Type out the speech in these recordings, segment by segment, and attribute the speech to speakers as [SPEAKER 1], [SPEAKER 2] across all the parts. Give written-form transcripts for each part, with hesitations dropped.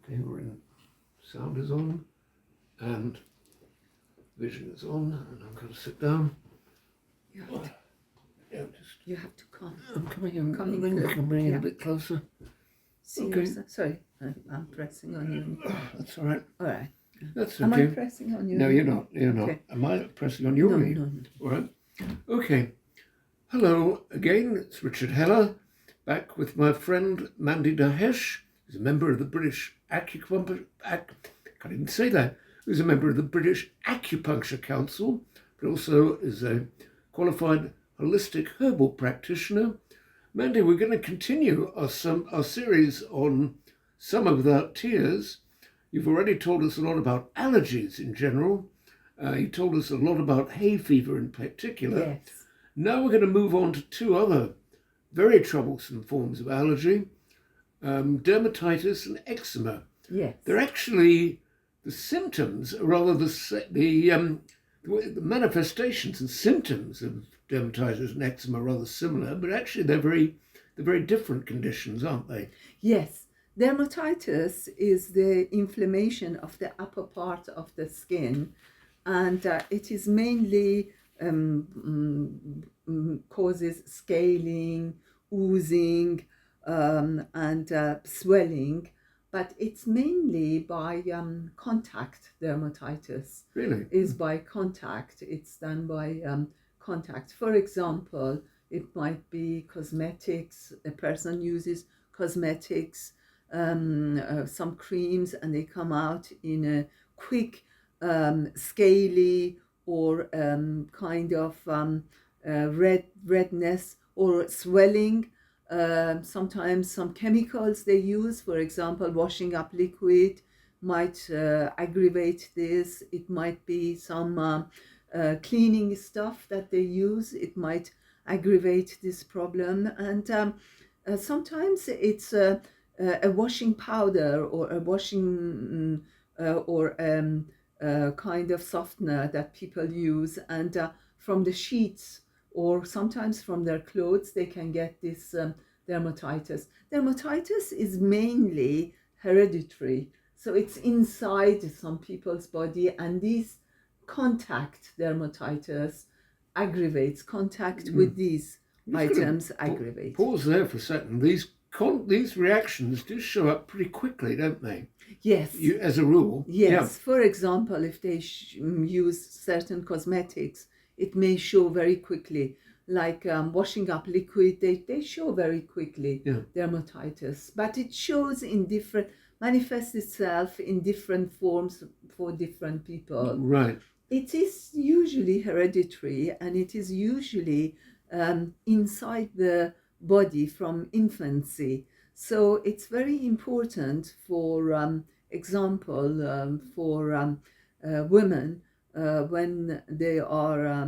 [SPEAKER 1] Okay, we're in. Sound is on, and vision is on, and I'm going to sit down.
[SPEAKER 2] You have to,
[SPEAKER 1] Yeah,
[SPEAKER 2] you have to come.
[SPEAKER 1] I'm coming in.
[SPEAKER 2] Coming
[SPEAKER 1] I'm bring it
[SPEAKER 2] yeah.
[SPEAKER 1] a bit closer.
[SPEAKER 2] See
[SPEAKER 1] Okay.
[SPEAKER 2] yourself. Sorry, I'm pressing on you.
[SPEAKER 1] That's all right.
[SPEAKER 2] All right.
[SPEAKER 1] That's
[SPEAKER 2] Am I
[SPEAKER 1] okay.
[SPEAKER 2] pressing on you?
[SPEAKER 1] No, you're not. You're
[SPEAKER 2] Okay.
[SPEAKER 1] not. Am I pressing on your knee?
[SPEAKER 2] No.
[SPEAKER 1] All right. Okay. Hello again. It's Richard Heller, back with my friend Mandy Dahesh, who's a member of the British Acupuncture. Can't even say that. Who's a member of the British Acupuncture Council, but also is a qualified holistic herbal practitioner. Mandy, we're going to continue our series on Summer Without Tears. You've already told us a lot about allergies in general. You told us a lot about hay fever in particular.
[SPEAKER 2] Yes.
[SPEAKER 1] Now we're going to move on to two other very troublesome forms of allergy, dermatitis and eczema.
[SPEAKER 2] Yes.
[SPEAKER 1] They're actually, the symptoms, or rather the manifestations and symptoms of dermatitis and eczema are rather similar, but actually they're very different conditions, aren't they?
[SPEAKER 2] Yes. Dermatitis is the inflammation of the upper part of the skin, and it is mainly causes scaling, oozing, and swelling, but it's mainly by contact. Dermatitis
[SPEAKER 1] Really?
[SPEAKER 2] is by contact. It's done by contact. For example, it might be cosmetics. A person uses cosmetics, some creams, and they come out in a quick, scaly, or kind of redness or swelling. Sometimes some chemicals they use, for example, washing up liquid, might aggravate this. It might be some cleaning stuff that they use. It might aggravate this problem. And sometimes it's a washing powder or a washing or kind of softener that people use, and from the sheets or sometimes from their clothes they can get this dermatitis. Dermatitis is mainly hereditary, so it's inside some people's body, and these contact dermatitis aggravates. Contact with these items aggravates.
[SPEAKER 1] Pause there for a second. These reactions do show up pretty quickly, don't they?
[SPEAKER 2] Yes.
[SPEAKER 1] As a rule.
[SPEAKER 2] Yes.
[SPEAKER 1] Yeah.
[SPEAKER 2] For example, if they use certain cosmetics, it may show very quickly. Like washing up liquid, they show very quickly dermatitis, but it shows in manifests itself in different forms for different people.
[SPEAKER 1] Right.
[SPEAKER 2] It is usually hereditary, and it is usually inside the body from infancy. So it's very important, for example, for women when they are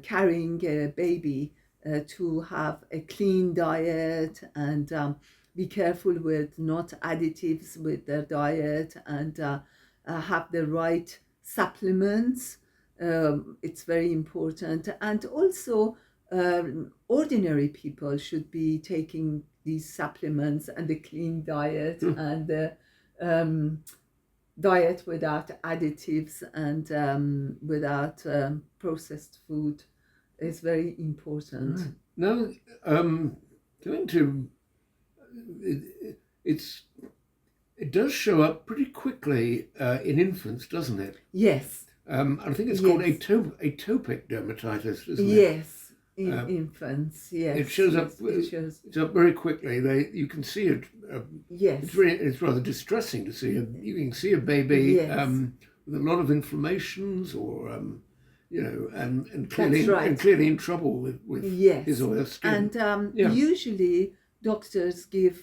[SPEAKER 2] carrying a baby, to have a clean diet, and be careful with not additives with their diet, and have the right supplements. It's very important. And also ordinary people should be taking these supplements and the clean diet and the diet without additives and without processed food is very important.
[SPEAKER 1] Right. Now, going to it does show up pretty quickly in infants, doesn't it?
[SPEAKER 2] Yes.
[SPEAKER 1] I think it's called atopic dermatitis, isn't it?
[SPEAKER 2] Yes. In infants, yes.
[SPEAKER 1] It shows up.
[SPEAKER 2] It's
[SPEAKER 1] up very quickly. You can see it.
[SPEAKER 2] Yes.
[SPEAKER 1] It's rather distressing to see. You can see a baby with a lot of inflammations, or and clearly in trouble with his or her skin.
[SPEAKER 2] And usually doctors give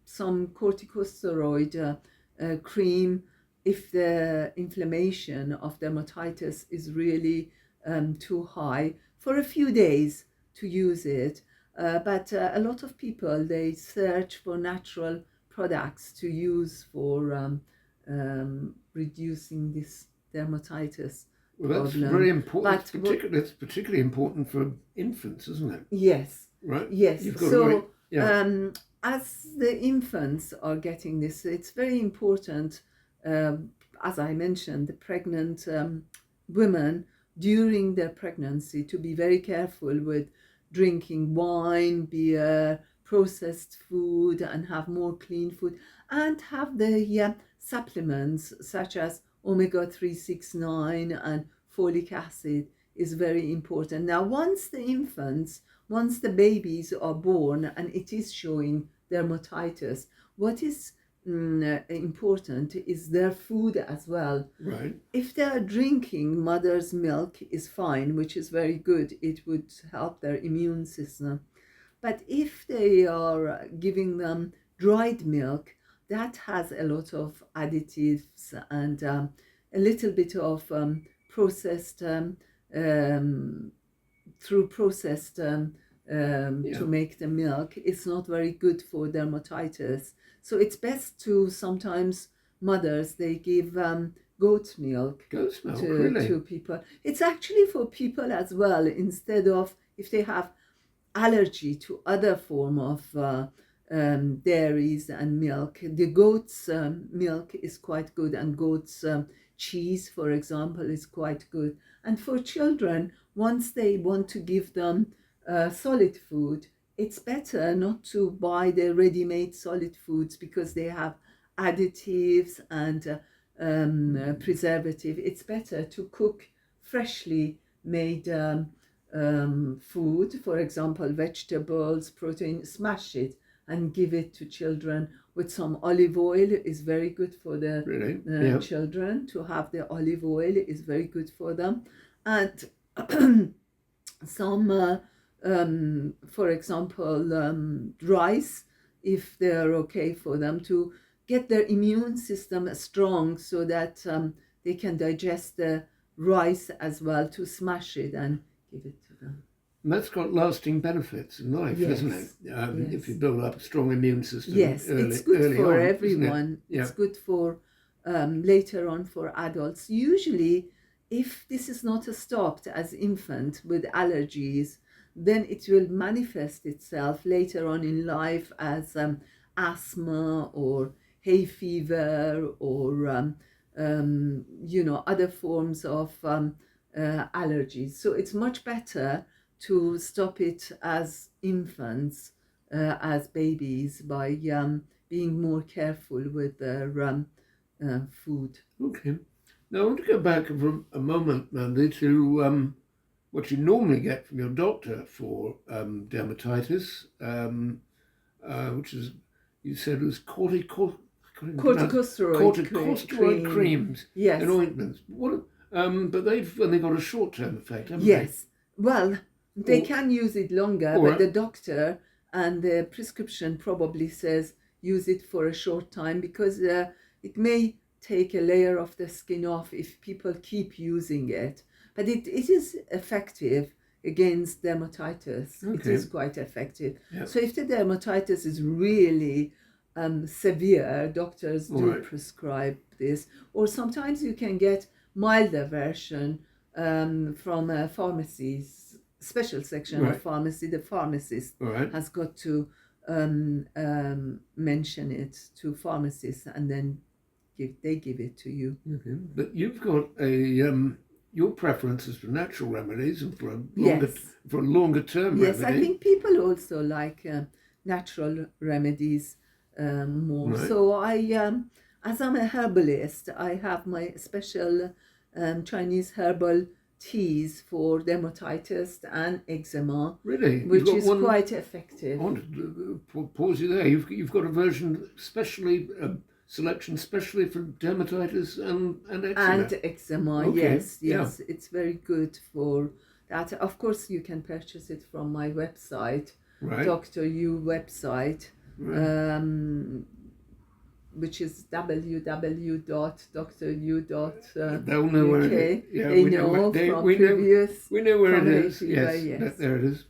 [SPEAKER 2] some corticosteroid cream if the inflammation of dermatitis is really too high, for a few days to use it. But a lot of people, they search for natural products to use for reducing this dermatitis.
[SPEAKER 1] Well, that's very important. That's particularly important for infants, isn't it?
[SPEAKER 2] Yes.
[SPEAKER 1] Right.
[SPEAKER 2] Yes. as the infants are getting this, it's very important, as I mentioned, the pregnant women during their pregnancy to be very careful with drinking wine, beer, processed food, and have more clean food, and have the supplements such as omega-369 and folic acid is very important. Now, once the babies are born and it is showing dermatitis, what is important is their food as well.
[SPEAKER 1] Right.
[SPEAKER 2] If they are drinking mother's milk is fine, which is very good. It would help their immune system. But if they are giving them dried milk, that has a lot of additives and a little bit of processed through processed to make the milk. It's not very good for dermatitis. So it's best to sometimes mothers, they give goat milk
[SPEAKER 1] Goat's milk,
[SPEAKER 2] to,
[SPEAKER 1] really?
[SPEAKER 2] to people. It's actually for people as well, instead of if they have allergy to other form of dairies and milk. The goat's milk is quite good, and goat's cheese, for example, is quite good. And for children, once they want to give them solid food, it's better not to buy the ready-made solid foods because they have additives and preservative. It's better to cook freshly made food, for example, vegetables, protein, smash it and give it to children with some olive oil is very good for the
[SPEAKER 1] Really?
[SPEAKER 2] children. To have the olive oil is very good for them. And some, for example, rice, if they're okay for them, to get their immune system strong so that they can digest the rice as well, to smash it and give it to them.
[SPEAKER 1] And that's got lasting benefits in life, hasn't it? If you build up a strong immune system.
[SPEAKER 2] Yes,
[SPEAKER 1] early,
[SPEAKER 2] it's good
[SPEAKER 1] early
[SPEAKER 2] for
[SPEAKER 1] on,
[SPEAKER 2] everyone.
[SPEAKER 1] Yeah.
[SPEAKER 2] It's good for later on for adults. Usually, if this is not stopped as infant with allergies, then it will manifest itself later on in life as asthma or hay fever or other forms of allergies. So it's much better to stop it as infants, as babies, by being more careful with their food.
[SPEAKER 1] Okay. Now I want to go back for a moment, Mandy, to what you normally get from your doctor for dermatitis, which is, you said it was corticosteroid creams
[SPEAKER 2] Yes.
[SPEAKER 1] and ointments. But they've only got a short-term effect, haven't
[SPEAKER 2] Yes. Well, they can use it longer, but the doctor and the prescription probably says use it for a short time, because it may take a layer of the skin off if people keep using it. But it is effective against dermatitis.
[SPEAKER 1] Okay.
[SPEAKER 2] It is quite effective.
[SPEAKER 1] Yeah.
[SPEAKER 2] So if the dermatitis is really severe, doctors do prescribe this. Or sometimes you can get milder version from pharmacies, special section of pharmacy. The pharmacist has got to mention it to pharmacists, and then they give it to you.
[SPEAKER 1] Okay. But you've got your preference is for natural remedies and for a longer term remedy.
[SPEAKER 2] Yes, I think people also like natural remedies more. So I, as I'm a herbalist, I have my special Chinese herbal teas for dermatitis and eczema.
[SPEAKER 1] Really?
[SPEAKER 2] Which is quite effective.
[SPEAKER 1] I want to pause you there. You've got a version specially, selection specially for dermatitis and eczema.
[SPEAKER 2] And eczema, yes. It's very good for that. Of course, you can purchase it from my website, Dr. U website. Which is www.dru.uk.
[SPEAKER 1] They'll know where it is. Yeah,
[SPEAKER 2] we know
[SPEAKER 1] where it is. Yes, there it is.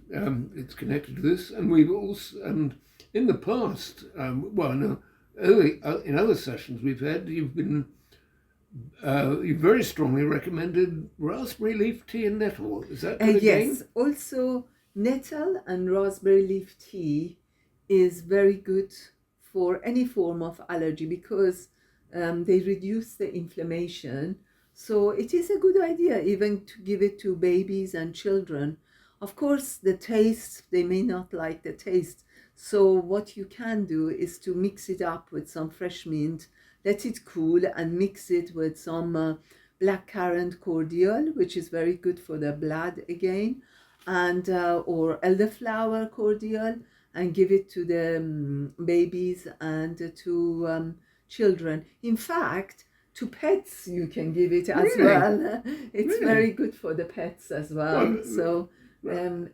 [SPEAKER 1] It's connected to this, and we've also, and in the past, in other sessions we've had, you've very strongly recommended raspberry leaf tea and nettle. Is that good again?
[SPEAKER 2] Yes, also nettle and raspberry leaf tea is very good for any form of allergy because they reduce the inflammation. So it is a good idea even to give it to babies and children. Of course, the taste, they may not like the taste. So what you can do is to mix it up with some fresh mint, let it cool, and mix it with some blackcurrant cordial, which is very good for the blood again, and or elderflower cordial, and give it to the babies and to children. In fact, to pets you can give it as
[SPEAKER 1] Really?
[SPEAKER 2] well. It's
[SPEAKER 1] Really?
[SPEAKER 2] very good for the pets as well.
[SPEAKER 1] Well,
[SPEAKER 2] So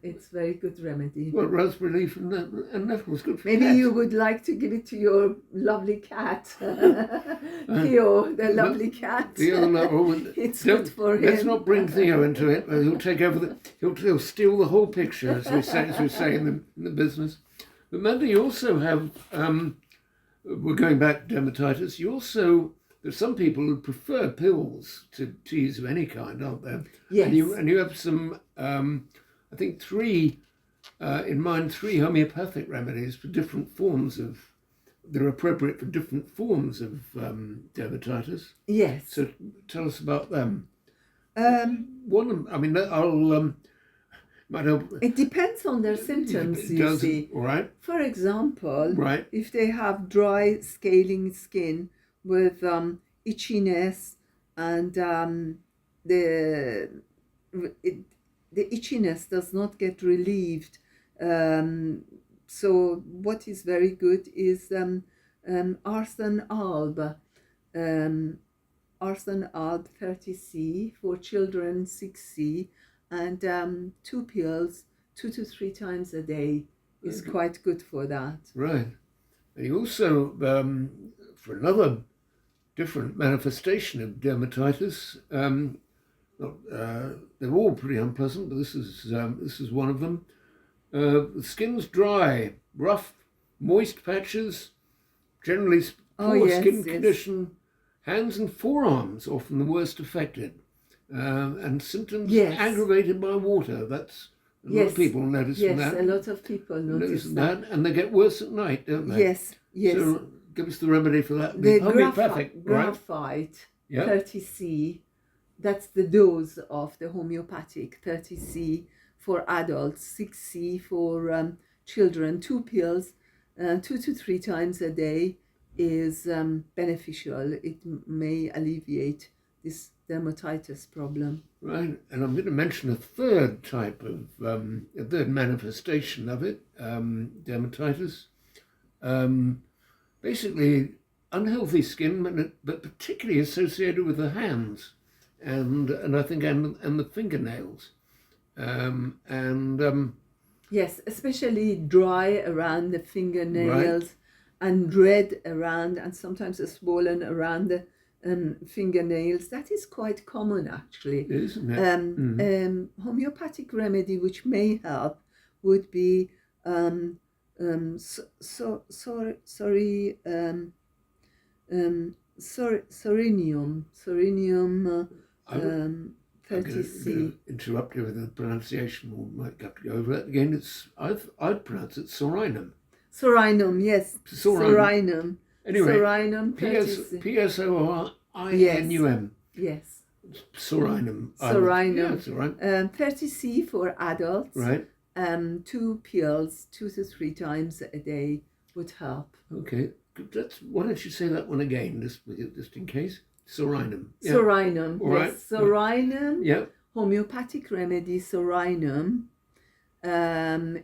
[SPEAKER 2] it's very good remedy.
[SPEAKER 1] Well, raspberry leaf and nettle is good for
[SPEAKER 2] Maybe
[SPEAKER 1] cats.
[SPEAKER 2] you would like to give it to your lovely cat, Theo, the lovely cat.
[SPEAKER 1] Theo, no,
[SPEAKER 2] It's good for him.
[SPEAKER 1] Let's not bring Theo into it. He'll take over he'll steal the whole picture, as we say in the business. But Mandy, you also have, we're going back to dermatitis. You also, there's some people who prefer pills to teas of any kind, aren't there?
[SPEAKER 2] Yes.
[SPEAKER 1] And you have some, I think three homeopathic remedies for different forms of, they're appropriate for different forms of dermatitis.
[SPEAKER 2] Yes.
[SPEAKER 1] So tell us about them. One, I mean, might help.
[SPEAKER 2] It depends on their symptoms, you see.
[SPEAKER 1] All right.
[SPEAKER 2] For example,
[SPEAKER 1] Right.
[SPEAKER 2] if they have dry, scaling skin with itchiness and the itchiness does not get relieved. So what is very good is arsen alb. Arsen alb 30C, for children 6C, and 2 pills 2 to 3 times a day is quite good for that.
[SPEAKER 1] Right. And you also, for another different manifestation of dermatitis, they're all pretty unpleasant, but this is one of them. The skin's dry, rough, moist patches, generally poor skin condition, hands and forearms often the worst affected, and symptoms aggravated by water. That's a lot of people notice that.
[SPEAKER 2] Yes, a lot of people notice that.
[SPEAKER 1] And they get worse at night, don't they?
[SPEAKER 2] Yes, yes.
[SPEAKER 1] So give us the remedy for that.
[SPEAKER 2] The
[SPEAKER 1] homeopathic,
[SPEAKER 2] graphite,
[SPEAKER 1] right?
[SPEAKER 2] 30C, that's the dose of the homeopathic, 30C for adults, 6C for children. 2 pills 2 to 3 times a day is beneficial. It may alleviate this dermatitis problem.
[SPEAKER 1] Right, and I'm going to mention a third type of, a third manifestation of it, dermatitis. Basically, unhealthy skin, but particularly associated with the hands, and I think and the fingernails,
[SPEAKER 2] yes, especially dry around the fingernails, right, and red around, and sometimes swollen around the fingernails. That is quite common, actually.
[SPEAKER 1] Isn't it?
[SPEAKER 2] Homeopathic remedy which may help would be Sorinium 30C.
[SPEAKER 1] Interrupt you with the pronunciation. We might have to go over that again. I'd pronounce it Sorinum.
[SPEAKER 2] Sorinum, yes. Sorinum.
[SPEAKER 1] Anyway,
[SPEAKER 2] Sorinum 30C.
[SPEAKER 1] P-S-O-R-I-N-U-M.
[SPEAKER 2] Yes.
[SPEAKER 1] Sorinum.
[SPEAKER 2] Sorinum.
[SPEAKER 1] Yeah, that's all right.
[SPEAKER 2] 30C for adults.
[SPEAKER 1] Right.
[SPEAKER 2] 2 pills 2 to 3 times a day would help.
[SPEAKER 1] Okay. Why don't you say that one again, just in case? Sorinum. Yeah.
[SPEAKER 2] Sorinum.
[SPEAKER 1] All right.
[SPEAKER 2] Yes. Sorinum.
[SPEAKER 1] Yeah.
[SPEAKER 2] Homeopathic remedy Sorinum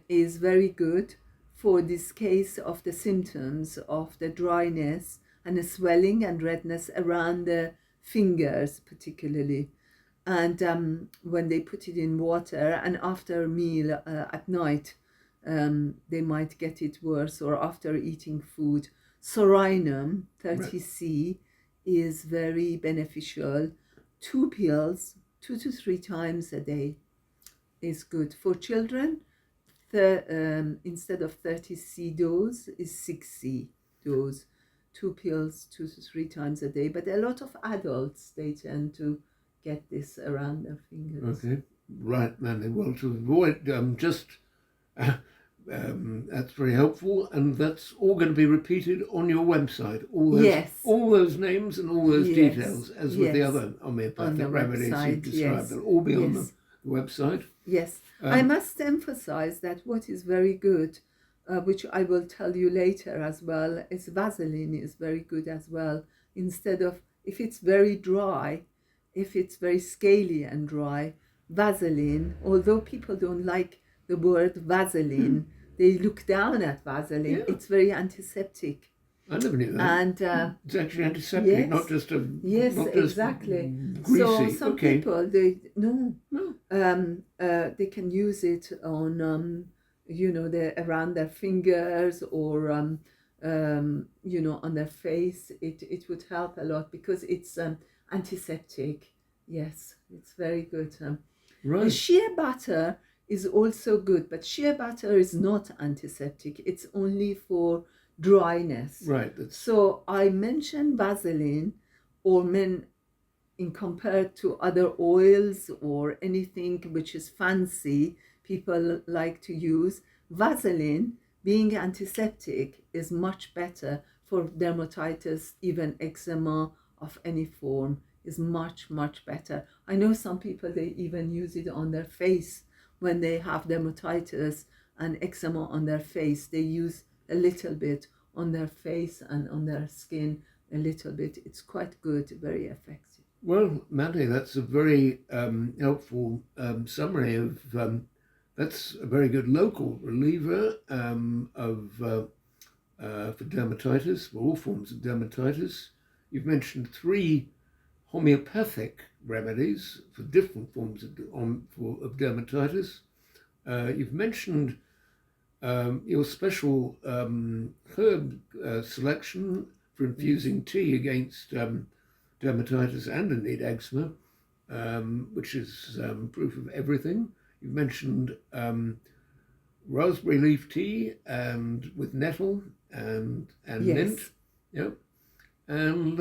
[SPEAKER 2] is very good for this case of the symptoms of the dryness and the swelling and redness around the fingers particularly. And when they put it in water and after a meal at night, they might get it worse, or after eating food. Sorinum 30C is very beneficial. 2 pills 2 to 3 times a day is good. For children, instead of 30C dose is 6C dose. 2 pills 2 to 3 times a day. But a lot of adults, they tend to get this around their fingers.
[SPEAKER 1] Okay, right, Mandy. Well, to avoid That's very helpful, and that's all going to be repeated on your website.
[SPEAKER 2] Yes,
[SPEAKER 1] All those names and all those
[SPEAKER 2] yes,
[SPEAKER 1] details, as with the
[SPEAKER 2] yes.
[SPEAKER 1] other
[SPEAKER 2] On the
[SPEAKER 1] homeopathic remedies you've
[SPEAKER 2] website,
[SPEAKER 1] described,
[SPEAKER 2] yes,
[SPEAKER 1] they'll all be on
[SPEAKER 2] yes.
[SPEAKER 1] the website.
[SPEAKER 2] Yes, I must emphasize that what is very good, which I will tell you later as well, is Vaseline is very good as well. Instead of, if it's very dry, if it's very scaly and dry, Vaseline, although people don't like the word Vaseline, they look down at Vaseline,
[SPEAKER 1] Yeah.
[SPEAKER 2] it's very antiseptic.
[SPEAKER 1] I never knew that.
[SPEAKER 2] And
[SPEAKER 1] It's actually antiseptic,
[SPEAKER 2] yes,
[SPEAKER 1] not just
[SPEAKER 2] yes,
[SPEAKER 1] not just
[SPEAKER 2] exactly.
[SPEAKER 1] greasy.
[SPEAKER 2] So some
[SPEAKER 1] Okay.
[SPEAKER 2] people,
[SPEAKER 1] No.
[SPEAKER 2] they can use it on around their fingers or on their face. It would help a lot because it's antiseptic. Yes, it's very good. The
[SPEAKER 1] Right.
[SPEAKER 2] shea butter is also good, but shea butter is not antiseptic. It's only for dryness.
[SPEAKER 1] Right. That's
[SPEAKER 2] So I mentioned Vaseline, or in compared to other oils or anything which is fancy people like to use, Vaseline, being antiseptic, is much better for dermatitis, even eczema of any form, is much, much better. I know some people, they even use it on their face when they have dermatitis and eczema on their face. They use a little bit on their face and on their skin, a little bit. It's quite good, very effective.
[SPEAKER 1] Well, Mandy, that's a very helpful summary of. That's a very good local reliever for dermatitis, for all forms of dermatitis. You've mentioned 3 homeopathic remedies for different forms of dermatitis. You've mentioned your special herb selection for infusing tea against dermatitis and indeed eczema, which is proof of everything. You've mentioned raspberry leaf tea and with nettle and
[SPEAKER 2] Yes.
[SPEAKER 1] mint. Yep. And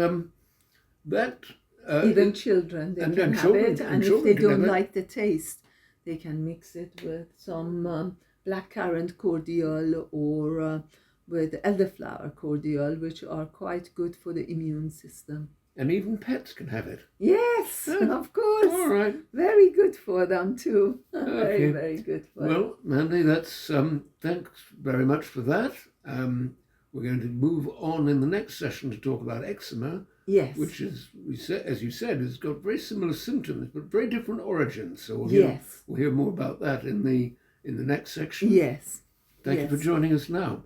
[SPEAKER 1] that
[SPEAKER 2] Even children, they
[SPEAKER 1] and
[SPEAKER 2] can
[SPEAKER 1] then
[SPEAKER 2] have
[SPEAKER 1] children-
[SPEAKER 2] it,
[SPEAKER 1] and
[SPEAKER 2] and if
[SPEAKER 1] children
[SPEAKER 2] they
[SPEAKER 1] can have
[SPEAKER 2] don't
[SPEAKER 1] it.
[SPEAKER 2] like the taste, they can mix it with some blackcurrant cordial or with elderflower cordial, which are quite good for the immune system.
[SPEAKER 1] And even pets can have it.
[SPEAKER 2] Yes,
[SPEAKER 1] Oh,
[SPEAKER 2] of course.
[SPEAKER 1] All right.
[SPEAKER 2] Very good for them too.
[SPEAKER 1] Okay.
[SPEAKER 2] Very, very good for them.
[SPEAKER 1] Well, Mandy, that's thanks very much for that. We're going to move on in the next session to talk about eczema,
[SPEAKER 2] Yes.
[SPEAKER 1] which is, as you said, has got very similar symptoms but very different origins. So
[SPEAKER 2] Yes.
[SPEAKER 1] we'll hear more about that in the next section.
[SPEAKER 2] Yes.
[SPEAKER 1] Thank you for joining us now.